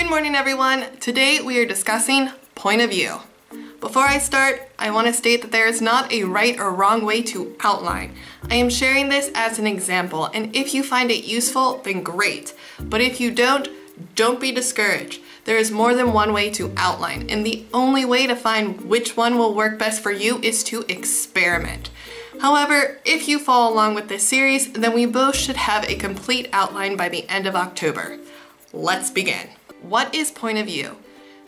Good morning, everyone. Today we are discussing point of view. Before I start, I want to state that there is not a right or wrong way to outline. I am sharing this as an example, and if you find it useful, then great. But if you don't be discouraged. There is more than one way to outline, and the only way to find which one will work best for you is to experiment. However, if you follow along with this series, then we both should have a complete outline by the end of October. Let's begin. What is point of view?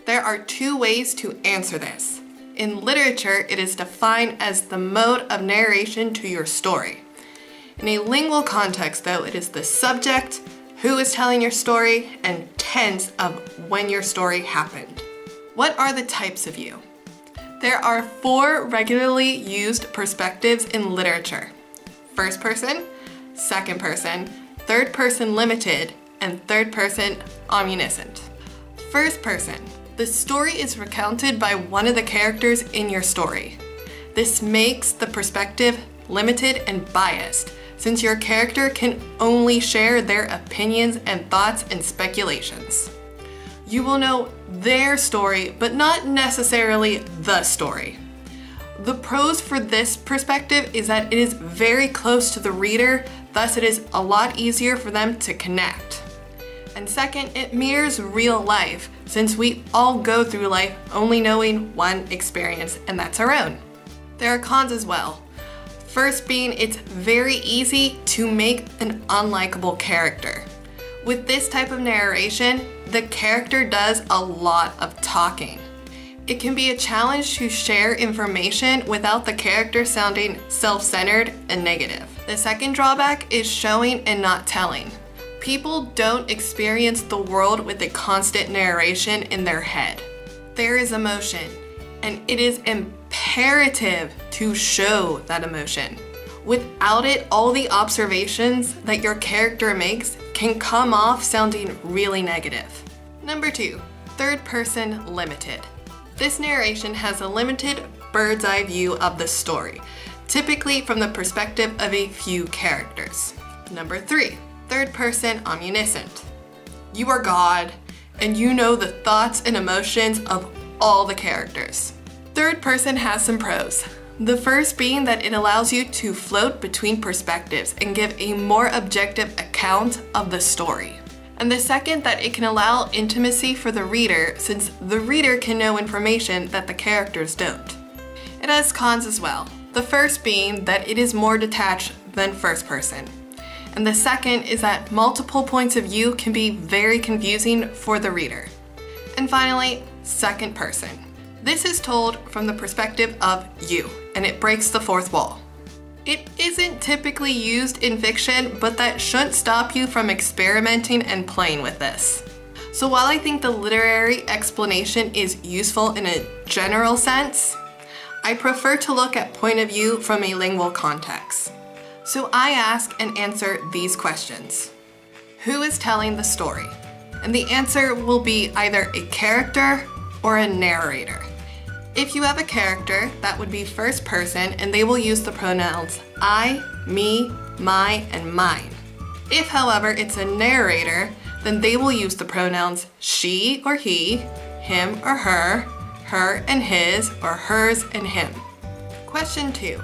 There are two ways to answer this. In literature, it is defined as the mode of narration to your story. In a lingual context, though, it is the subject, who is telling your story, and tense of when your story happened. What are the types of view? There are 4 regularly used perspectives in literature: first person, second person, third person limited, and third person omniscient. First person. The story is recounted by one of the characters in your story. This makes the perspective limited and biased, since your character can only share their opinions and thoughts and speculations. You will know their story, but not necessarily the story. The pros for this perspective is that it is very close to the reader, thus it is a lot easier for them to connect. And second, it mirrors real life, since we all go through life only knowing one experience, and that's our own. There are cons as well. First being, it's very easy to make an unlikable character. With this type of narration, the character does a lot of talking. It can be a challenge to share information without the character sounding self-centered and negative. The second drawback is showing and not telling. People don't experience the world with a constant narration in their head. There is emotion, and it is imperative to show that emotion. Without it, all the observations that your character makes can come off sounding really negative. Number 2, third person limited. This narration has a limited bird's eye view of the story, typically from the perspective of a few characters. Number 3, third person omniscient. You are God, and you know the thoughts and emotions of all the characters. Third person has some pros. The first being that it allows you to float between perspectives and give a more objective account of the story. And the second, that it can allow intimacy for the reader, since the reader can know information that the characters don't. It has cons as well. The first being that it is more detached than first person. And the second is that multiple points of view can be very confusing for the reader. And finally, second person. This is told from the perspective of you, and it breaks the fourth wall. It isn't typically used in fiction, but that shouldn't stop you from experimenting and playing with this. So while I think the literary explanation is useful in a general sense, I prefer to look at point of view from a lingual context. So I ask and answer these questions. Who is telling the story? And the answer will be either a character or a narrator. If you have a character, that would be first person, and they will use the pronouns I, me, my, and mine. If, however, it's a narrator, then they will use the pronouns she or he, him or her and his, or hers and him. Question 2.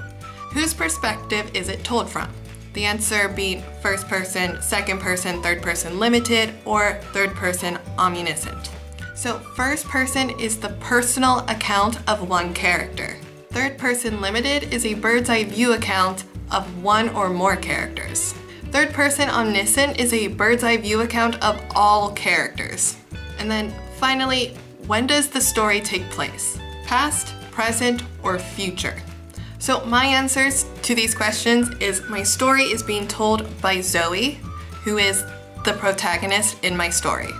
Whose perspective is it told from? The answer being first person, second person, third person limited, or third person omniscient. So first person is the personal account of one character. Third person limited is a bird's eye view account of one or more characters. Third person omniscient is a bird's eye view account of all characters. And then finally, when does the story take place? Past, present, or future? So my answers to these questions is my story is being told by Zoe, who is the protagonist in my story.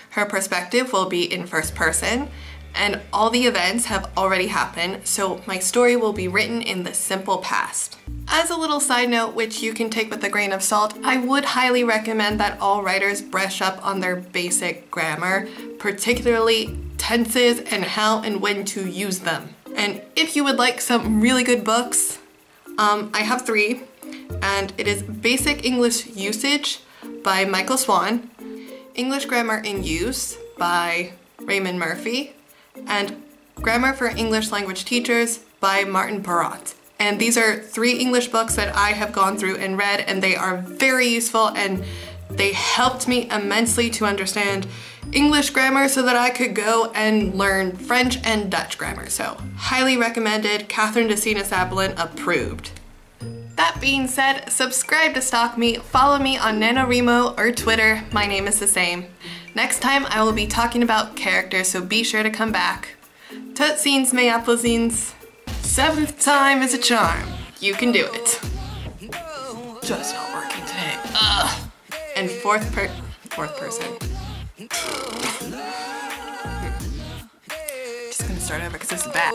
Her perspective will be in first person, and all the events have already happened, so my story will be written in the simple past. As a little side note, which you can take with a grain of salt, I would highly recommend that all writers brush up on their basic grammar, particularly tenses and how and when to use them. And if you would like some really good books, I have 3, and it is Basic English Usage by Michael Swan, English Grammar in Use by Raymond Murphy, and Grammar for English Language Teachers by Martin Perrault. And these are 3 English books that I have gone through and read, and they are very useful, and they helped me immensely to understand English grammar so that I could go and learn French and Dutch grammar. So highly recommended, Kathryn Desinaasappelen approved. That being said, subscribe to stalk me, follow me on NaNoWriMo or Twitter, my name is the same. Next time I will be talking about characters, so be sure to come back. Tutsines may applesines. 7th time is a charm. You can do it. Just not working today. Ugh. And fourth person. Just gonna start over because this is bad.